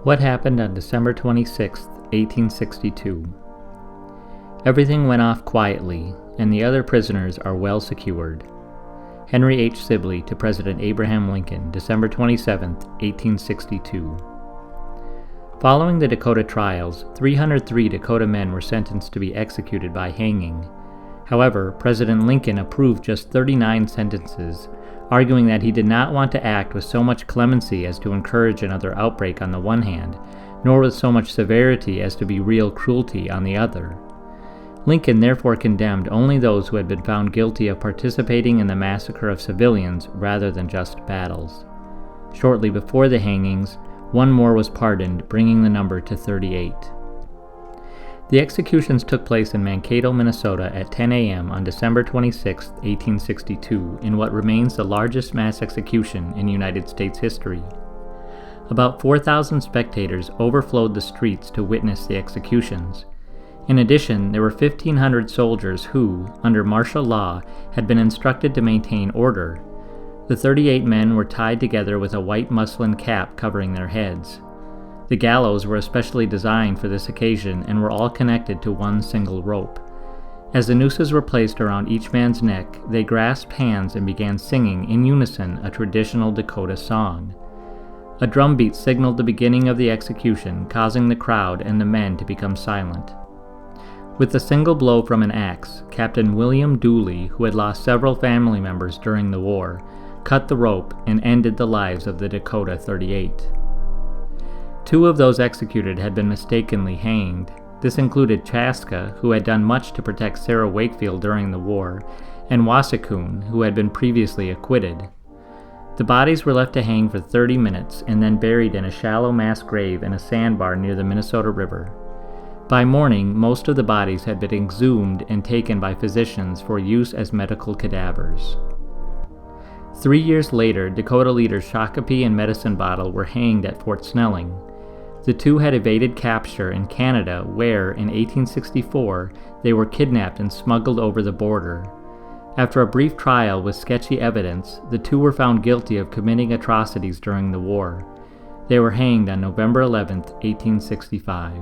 What happened on December 26, 1862? Everything went off quietly, and the other prisoners are well secured. Henry H. Sibley to President Abraham Lincoln, December 27, 1862. Following the Dakota trials, 303 Dakota men were sentenced to be executed by hanging. However, President Lincoln approved just 39 sentences, arguing that he did not want to act with so much clemency as to encourage another outbreak on the one hand, nor with so much severity as to be real cruelty on the other. Lincoln therefore condemned only those who had been found guilty of participating in the massacre of civilians rather than just battles. Shortly before the hangings, one more was pardoned, bringing the number to 38. The executions took place in Mankato, Minnesota at 10 a.m. on December 26, 1862, in what remains the largest mass execution in United States history. About 4,000 spectators overflowed the streets to witness the executions. In addition, there were 1,500 soldiers who, under martial law, had been instructed to maintain order. The 38 men were tied together with a white muslin cap covering their heads. The gallows were especially designed for this occasion and were all connected to one single rope. As the nooses were placed around each man's neck, they grasped hands and began singing in unison a traditional Dakota song. A drum beat signaled the beginning of the execution, causing the crowd and the men to become silent. With a single blow from an axe, Captain William Dooley, who had lost several family members during the war, cut the rope and ended the lives of the Dakota 38. 2 of those executed had been mistakenly hanged. This included Chaska, who had done much to protect Sarah Wakefield during the war, and Wasikoon, who had been previously acquitted. The bodies were left to hang for 30 minutes and then buried in a shallow mass grave in a sandbar near the Minnesota River. By morning, most of the bodies had been exhumed and taken by physicians for use as medical cadavers. 3 years later, Dakota leaders Shakopee and Medicine Bottle were hanged at Fort Snelling. The 2 had evaded capture in Canada where, in 1864, they were kidnapped and smuggled over the border. After a brief trial with sketchy evidence, the 2 were found guilty of committing atrocities during the war. They were hanged on November 11, 1865.